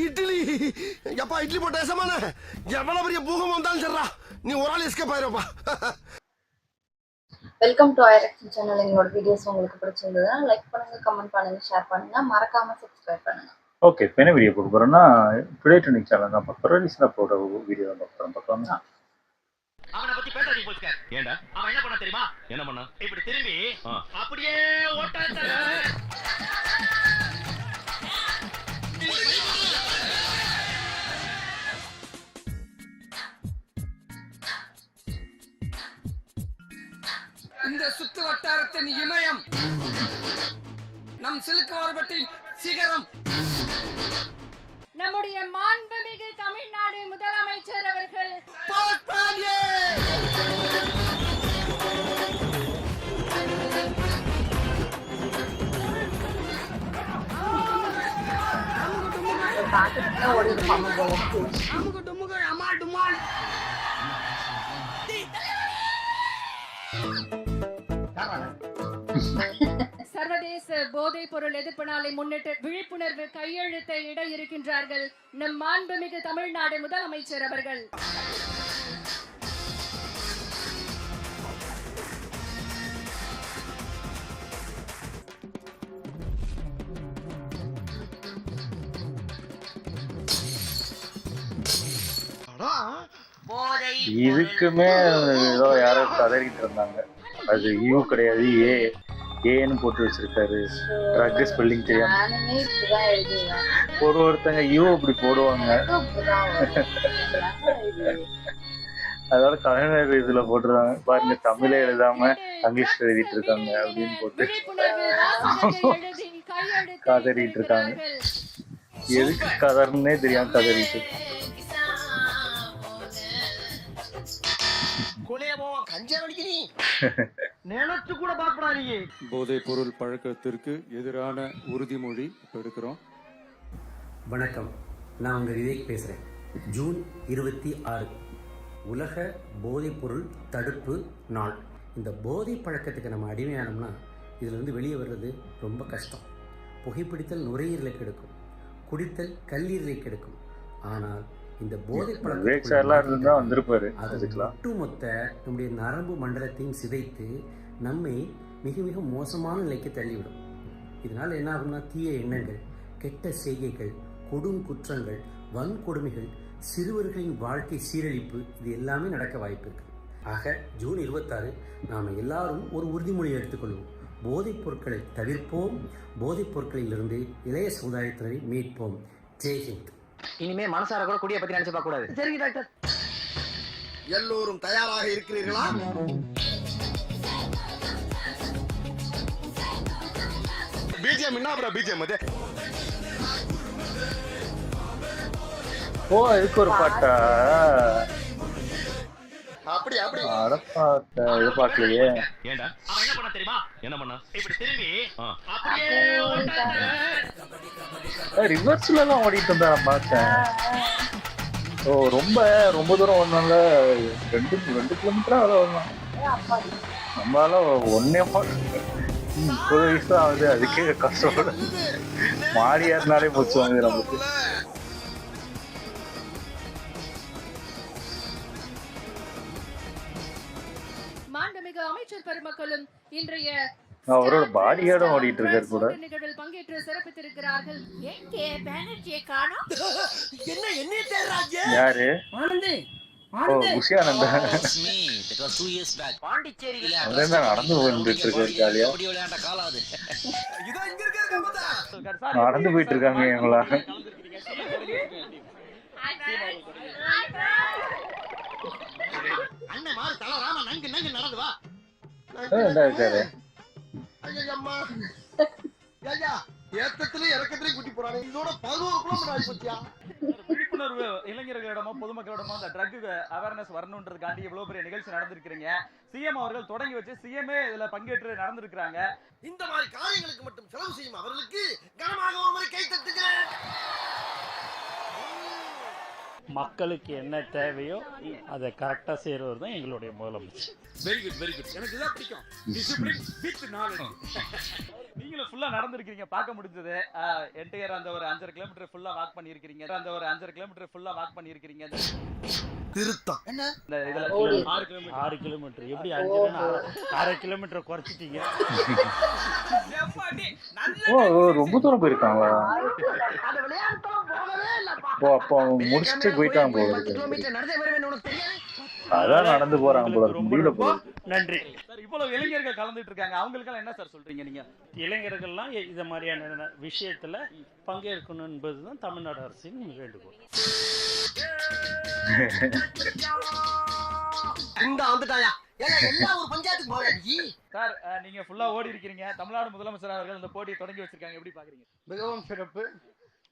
இட்லி எப்பா இட்லி போட்ட சமான எவ்வளவு பெரிய பூகம் வந்தாலும் சரிடா நீ ஒரு ஆள் எஸ்கேப் ஆயிருப்பா. வெல்கம் டு ஐரக்ஷன் சேனல். எங்களோட வீடியோஸ் உங்களுக்கு பிடிச்சிருந்ததுன்னா லைக் பண்ணுங்க, கமெண்ட் பண்ணுங்க, ஷேர் பண்ணுங்க, மறக்காம சப்ஸ்கிரைப் பண்ணுங்க. ஓகே, இப்போ என்ன வீடியோ போட போறோம்னா டுடே ட்ரெண்டிங் சேனல் தான் பார்க்க போறோம். ரீசெண்டாக போட வீடியோ தான் பார்க்கலாம். அவனை பத்தி பேசாதீங்க போலீஸ்கார். ஏண்டா அவன் என்ன பண்ணா தெரியுமா? என்ன பண்ணா? இப்படி திரும்பி அப்படியே ஓட்டாத. இந்த சுத்து வட்டாரத்தின் இமயம் நம் சிலுக்குவார்பட்டின் சிகரம் நம்முடைய மாண்புமிகு தமிழ்நாடு முதலமைச்சர் அவர்கள் சர்வதேச போதைப் பொருள் எதிர்ப்பு நாளை முன்னிட்டு விழிப்புணர்வு கையெழுத்தை இட இருக்கின்றார்கள் நம் மாண்புமிகு தமிழ்நாடு முதலமைச்சர் அவர்கள். இதுக்குமே ஏதோ யாரோ கதறிட்டு இருந்தாங்க. அது யூ கிடையாது, ஏன்னு போட்டு வச்சிருக்காரு. ட்ரக் ஸ்பெல்லிங் தெரியாம ஒருத்தங்க யூ அப்படி போடுவாங்க. அதோட கலைஞர் இதுல போட்டுருவாங்க பாருங்க, தமிழே எழுதாம இங்கிலீஷ் எழுதிட்டு இருக்காங்க அப்படின்னு போட்டு கதறிட்டு இருக்காங்க. எதுக்கு கதர்னே தெரியாம கதறிட்டு. போதைப் பொருள் பழக்கத்திற்கு எதிரான உறுதிமொழி எடுக்கிறோம். வணக்கம், நான் உங்கள் விவேக் பேசுகிறேன். ஜூன் 26 உலக போதைப் பொருள் தடுப்பு நாள். இந்த போதை பழக்கத்துக்கு நம்ம அடிமையானோம்னா இதிலிருந்து வெளியே வர்றது ரொம்ப கஷ்டம். புகைப்பிடித்தல் நுரையீரலை கெடுக்கும், குடித்தல் கல்லீரலை கெடுக்கும். ஆனால் இந்த போதை பழக்கம் ஒட்டுமொத்த நம்முடைய நரம்பு மண்டலத்தையும் சிதைத்து நம்மை மிக மிக மோசமான நிலைக்கு தள்ளிவிடும். இதனால் என்ன ஆகும்னா தீய எண்ணங்கள், கெட்ட செய்கைகள், கொடும் குற்றங்கள், வன்கொடுமைகள், சிறுவர்களின் வாழ்க்கை சீரழிப்பு, இது எல்லாமே நடக்க வாய்ப்பு இருக்கு. ஆக ஜூன் 26 நாம் எல்லாரும் ஒரு உறுதிமொழி எடுத்துக்கொள்வோம். போதைப் பொருட்களை தவிர்ப்போம், போதைப் பொருட்களிலிருந்து இளைய சமுதாயத்தினரை மீட்போம். ஜெய்ஹிந்த். இனிமே மனசார கூட குடியை பத்தி நினைச்சு பார்க்க கூடாது. சரிங்க டாக்டர். எல்லோரும் தயாராக இருக்கிறீர்களா? பிஜிஎம் என்ன ப்ரோ? பிஜிஎம் அது ஓ, இதுக்கு ஒரு பாட்டா? அப்படி அப்படி பார்க்கலையே. ஏண்டா அவன் என்ன பண்ணா தெரியுமா? என்ன பண்ணா? இப்படி திரும்பி அப்படியே ஓட்டாத. ரிவர்ஸ்ல எல்லாம் ஓடிட்டு இருந்தா நான் பார்த்தேன். ஓ, ரொம்ப தூரம் ஓடனால 2 கிலோமீட்டரா வரலாம். நம்மளால 30 வயசு ஆகுது, அதுக்கே கஷ்டப்பட மாடி ஏறினாலே போச்சு வாங்க நமக்கு. மாண்புமிகு அமைச்சர் பெருமக்களும் இன்றைய அவரோட பாடியோட ஓடிட்டு இருக்காரு கூட. நிகழ்வில் பங்கேற்று சிறப்பித்திருக்கிறார்கள். எங்கே பானர்ஜியை காணோம்? என்ன தேடுறாங்க? யாரு? புஷியானந்தா. நடந்து போயிட்டு இருக்காரு ஜாலியா. நடந்து போயிட்டு இருக்காங்க இவங்களா. விழிப்புணர்வு இளைஞர்களிடமோ பொதுமக்களிடமோ அந்த ட்ரக் அவேர்னஸ் வரணுன்றதுக்காண்டி எவ்வளவு பெரிய நிகழ்ச்சி நடந்திருக்கிறீங்க. சிஎம் அவர்கள் தொடங்கி வச்சு சிஎம்ஏ இதுல பங்கேற்று நடந்திருக்கிறாங்க. இந்த மாதிரி காரியங்களுக்கு மட்டும் செலவு செய்யும் அவர்களுக்கு கனமாக ஒரு முறை கை தட்டுகிறேன். மக்களுக்கு என்ன தேவையோ அதை கரெக்டாக செய்கிறது தான் எங்களுடைய முதலமைச்சர். Very good very good. எனக்கு இதான் பிடிக்கும். Discipline with knowledge. நீங்களும் ஃபுல்லா நடந்திருக்கீங்க, பார்க்க முடிஞ்சது. என்டையர் அந்த ஒரு 5.5 கிலோமீட்டர் ஃபுல்லா வாக் பண்ணியிருக்கீங்க. அந்த ஒரு 5.5 கிலோமீட்டர் ஃபுல்லா வாக் பண்ணியிருக்கீங்க. திருத்தம் என்ன இந்த இதுல ஓடி 6 கிலோமீட்டர் எப்படி 5 கிலோமீட்டர் குறைச்சிட்டீங்க? ரொம்ப தூரம் போயிருக்காங்களா? அப்போ அவங்க முடிச்சுட்டு போயிட்டாங்க போல இருக்கு. கிலோமீட்டர் நடந்தே வருவேன் உனக்கு தெரியாது. அதான் நடந்து போறாங்க போல இருக்கு. முடியல போல இருக்கு. நன்றி சார். இவ்வளவு இளைஞர்கள் கலந்துட்டு இருக்காங்க, அவங்களுக்கெல்லாம் என்ன சார் சொல்றீங்க நீங்க? இளைஞர்கள்லாம் இந்த மாதிரியான விஷயத்துல பங்கேற்கணும் என்பதுதான் தமிழ்நாடு அரசின் வேண்டுகோள். இந்த வந்துட்டாயா எல்லா ஒரு பஞ்சாயத்துக்கு போறாடி சார், நீங்க ஃபுல்லா ஓடி இருக்கீங்க. தமிழ்நாடு முதலமைச்சர் அவர்கள் இந்த போட்டியை தொடங்கி வச்சிருக்காங்க, எப்படி பாக்குறீங்க? மிகவும் சிறப்பு.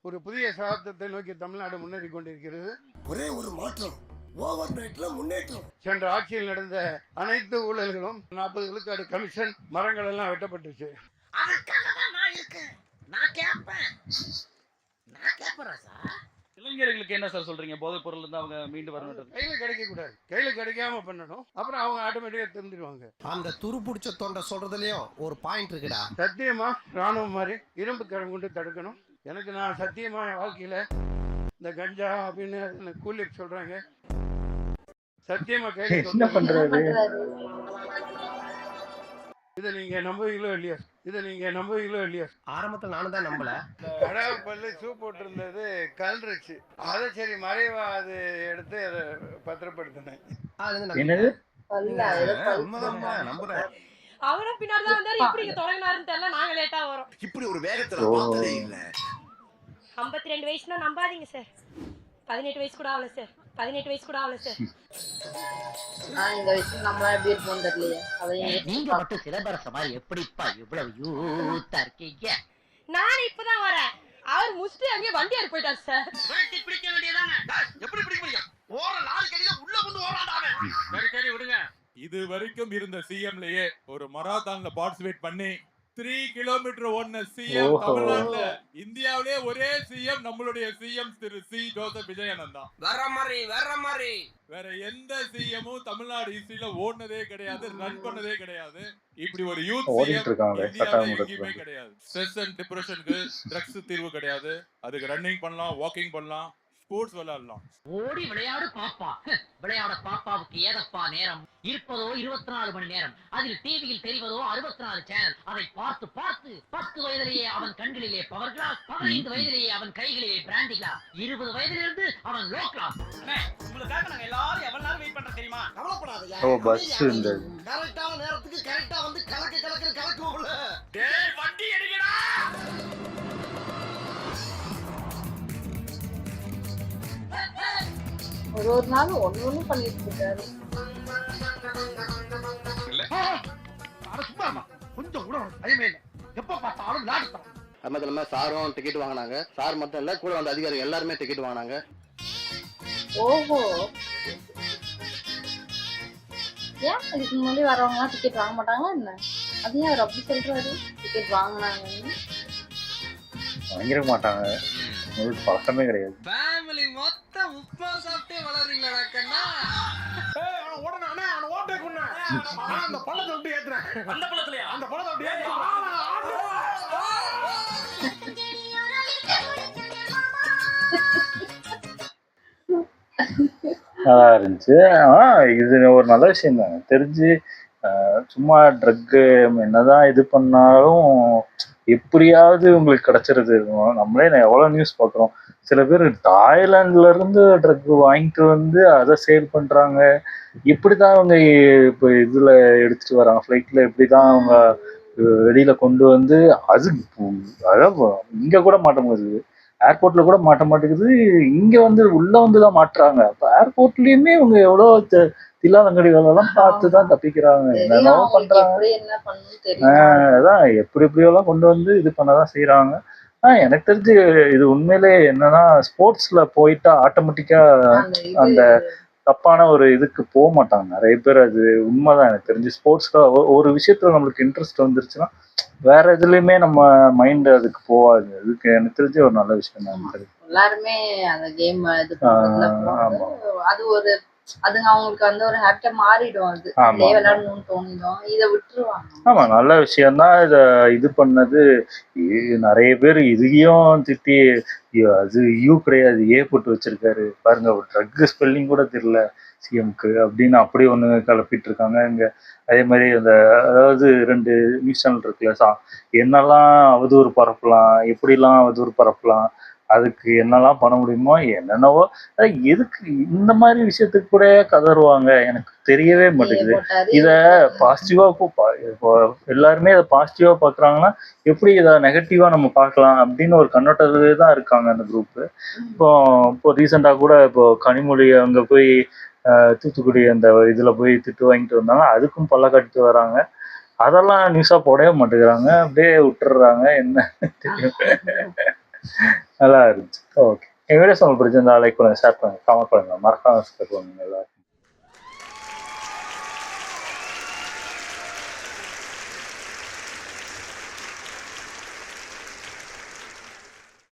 ஒரு புதிய சகாப்தத்தை நோக்கி தமிழ்நாடு முன்னேறி கொண்டிருக்கிறது. ஒரே ஒரு மாற்றம், ஓவர் நைட்ல முன்னேற்றம். சென்ற ஆட்சியில் நடந்த அனைத்து ஊழல்களும் 40 விழுக்காடு கமிஷன், மரங்கள் எல்லாம் வெட்டப்பட்டுச்சு. இளைஞர்களுக்கு என்ன சார் சொல்றீங்க? போதைப் பொருள் இருந்து அவங்க மீண்டு வரணும். கையில கிடைக்க கூடாது, கையில கிடைக்காம பண்ணணும். அப்புறம் அவங்க ஆட்டோமேட்டிக்கா தெரிஞ்சிருவாங்க. அந்த துரு பிடிச்ச தொண்டை சொல்றதுலயும் ஒரு பாயிண்ட் இருக்குடா. சத்தியமா ராணுவம் மாதிரி இரும்பு கரம் கொண்டு தடுக்கணும். எனக்கு நான் சத்தியமா என் வாழ்க்கையில இந்த கஞ்சா அப்படின்னு கூலிப் சொல்றாங்க, சத்தியமா என்ன பண்றாரு? இதை நீங்க நம்புவீங்களோ இல்லையா? ஆரம்பத்துல நானும் தான் நம்பல. கடா பல்லு சூ போட்டு இருந்தது கல்றுச்சு. அதை சரி மறைவா அது எடுத்து அதை பத்திரப்படுத்தினேன். என்னது? அவரும் பின்னாடி தான் வந்தாரு. எப்படி இங்க தொடங்கினாருன்னு தெரியல. நாங்க லேட்டா வரோம். இப்படி ஒரு வேகத்துல பார்த்ததே இல்ல. 52 வயசுனா நம்பாதீங்க சார். 18 வயசு கூட ஆகல சார். இந்த வயசுல நம்மளா எப்படி இருப்போம் தெரியலையே. அதையும் நீங்க மட்டும் சிலம்பரச மாதிரி எப்படிப்பா இவ்வளவு யூத்தா இருக்கீங்க? நான் இப்பதான் வரேன். அவர் முஸ்டி அங்கே வண்டி ஏறி போயிட்டாரு சார். பிடிக்க வேண்டியதானே? எப்படி பிடிக்க முடியும்? ஓர லாரி கடியில உள்ள கொண்டு ஓடாடாவே. சரி விடுங்க. இது வரைக்கும் இருந்த சிஎம்லயே ஒரு மராத்தான்ல பார்ட்டிசிபேட் பண்ணி 3 கிலோமீட்டர் ஓடின சிஎம் தமிழ்நாட்டுல, இந்தியாவிலே ஒரே சிஎம் நம்மளுடைய சிஎம் திரு சி ஜோசப் விஜயகாந்த் தான். வேற எந்த சிஎம்மும் தமிழ்நாடு ஹிஸ்டரியில ஓடினதே கிடையாது, ரன் பண்ணதே கிடையாது. இப்படி ஒரு யூத் சிஎம் இந்தியாவில எங்கேயுமே கிடையாது. ஸ்ட்ரெஸ் அண்ட் டிப்ரெஷனுக்கு ட்ரக்ஸ் தீர்வு கிடையாது. அதுக்கு ரன்னிங் பண்ணலாம், வாக்கிங் பண்ணலாம், ஸ்போர்ட்ஸ் விளையாடலாம். ஓடி விளையாடு பாப்பா. விளையாட பாப்பாவுக்கு ஏதப்பா நேரம்? இருப்பதோ 24 மணி நேரம். அதில் டிவியில் தெரிவதோ 64 சேனல். அதை பார்த்து 10 வயதிலேயே அவன் கண்களிலே பவர் கிளாஸ், 15 வயதிலேயே அவன் கைகளிலே பிராண்டி கிளாஸ், 20 வயதிலிருந்து அவன் லோ கிளாஸ். உங்களுக்காக நாங்க எல்லாரும் எவ்வளவு நேரம் வெயிட் பண்றோம் தெரியுமா? கவலைப்படாதயா. பஸ் இந்த கரெக்டான நேரத்துக்கு கரெக்டா வந்து கலக்குவோம்ல. டேய் வண்டி எடுங்கடா. ஒரு நாள் ஒண்ணு பண்ணிட்டு இருக்காரு. கொஞ்சம் கூட பயமே இல்ல. எப்ப பார்த்தாலும் விளையாடுறான். அது மட்டும் இல்லாம சாரும் டிக்கெட் வாங்கினாங்க. சார் மட்டும் இல்ல, கூட வந்த அதிகாரிகள் எல்லாருமே டிக்கெட் வாங்கினாங்க. ஓஹோ, ஏன் இதுக்கு முன்னாடி வரவங்க டிக்கெட் வாங்க மாட்டாங்களா என்ன? அது ஏன் அவர் அப்படி சொல்றாரு? டிக்கெட் வாங்கினாங்கன்னு வாங்கிட மாட்டாங்க, உங்களுக்கு பழக்கமே கிடையாது. ஃபேமிலி மொத்தம் உப்பா சாப்பிட்டே வளர்றீங்களா கண்ணா? அந்த பழத்தை விட்டு ஏத்துறேன். அந்த பழத்துலயா? அந்த பழத்தை விட்டு ஏத்துறேன். நல்லா இருந்துச்சு. இது ஒரு நல்ல விஷயம் தாங்க. தெரிஞ்சு சும்மா ட்ரக்கு என்னதான் இது பண்ணாலும் எப்படியாவது உங்களுக்கு கிடைச்சிருது இருக்கும். நம்மளே எவ்வளோ நியூஸ் பார்க்குறோம். சில பேர் தாய்லாந்துல இருந்து ட்ரக் வாங்கிட்டு வந்து அதை சேல் பண்றாங்க. எப்படிதான் அவங்க இப்போ இதுல எடுத்துட்டு வராங்க, ஃப்ளைட்ல எப்படிதான் அவங்க வெளியில கொண்டு வந்து, அது அதாவது இங்க கூட மாட்ட மாட்டேங்குது, ஏர்போர்ட்ல கூட மாட்ட மாட்டேங்குது, இங்க வந்து உள்ள வந்துதான் மாட்டுறாங்க. அப்ப ஏர்போர்ட்லயுமே அவங்க எவ்வளோ தில்லாலங்கடிகளெல்லாம் பார்த்துதான் தப்பிக்கிறாங்க, என்னெல்லாம் பண்றாங்க. அதான் எப்படி எப்படியெல்லாம் கொண்டு வந்து இது பண்ணதான் செய்யறாங்க. எனக்கு தெரிஞ்சு இது உண்மையிலே என்னன்னா, ஸ்போர்ட்ஸ்ல போயிட்டா ஆட்டோமேட்டிக்கா அந்த தப்பான ஒரு இதுக்கு போக மாட்டாங்க நிறைய பேர். அது உண்மைதான். எனக்கு தெரிஞ்சு ஸ்போர்ட்ஸ்ல ஒரு விஷயத்துல நம்மளுக்கு இன்ட்ரெஸ்ட் வந்துருச்சுன்னா வேற எதுலயுமே நம்ம மைண்ட் அதுக்கு போகாது. அதுக்கு எனக்கு தெரிஞ்ச ஒரு நல்ல விஷயம் தான். எல்லாருமே அந்த கேம் இது பண்றதுல அது ஒரு அதுங்க அவங்களுக்கு வந்து ஒரு ஹேபிட்டா மாறிடும். அது ஆமா. அப்படியே விளையாடணும்னு தோணிடும். இதை விட்டுருவாங்க. ஆமா, நல்ல விஷயம்தான். இத இது பண்ணது நிறைய பேர் இதையும் திட்டி, ஐயோ, அது யூ கிடையாது, ஏ போட்டு வச்சிருக்காரு பாருங்க, ஒரு ட்ரக் ஸ்பெல்லிங் கூட தெரியல சிஎம்க்கு அப்படின்னு அப்படி ஒண்ணு கிளப்பிட்டு இருக்காங்க இங்க. அதே மாதிரி அந்த அதாவது 2 நியூஸ் சேனல் இருக்குல்ல, என்னெல்லாம் அவதூறு பரப்பலாம், எப்படிலாம் அவதூறு பரப்பலாம், அதுக்கு என்னெல்லாம் பண்ண முடியுமோ என்னென்னவோ. எதுக்கு இந்த மாதிரி விஷயத்துக்கு கூட கதறுவாங்க எனக்கு தெரியவே மாட்டேங்குது. இத பாசிட்டிவா இப்போ எல்லாருமே இதை பாசிட்டிவா பாக்குறாங்கன்னா எப்படி இதை நெகட்டிவா நம்ம பார்க்கலாம் அப்படின்னு ஒரு கண்ணோட்டத்திலே தான் இருக்காங்க அந்த குரூப். இப்போ ரீசெண்டா கூட இப்போ கனிமொழி அங்க போய் தூத்துக்குடி அந்த இதுல போய் திட்டு வாங்கிட்டு வந்தாங்க, அதுக்கும் பல்ல கட்டிட்டு வராங்க. அதெல்லாம் நியூஸா போடவே மாட்டேங்கிறாங்க, அப்படியே விட்டுறாங்க. என்ன தெரியும். நல்லா இருந்துச்சு. ஓகே, என் வீடியோஸ் உங்களுக்கு பிடிச்சிருந்தா லைக் பண்ணுங்க, ஷேர் பண்ணுங்க, கமெண்ட் பண்ணுங்க, மறக்காம சப்ஸ்கிரைப் பண்ணுங்க எல்லாரும்.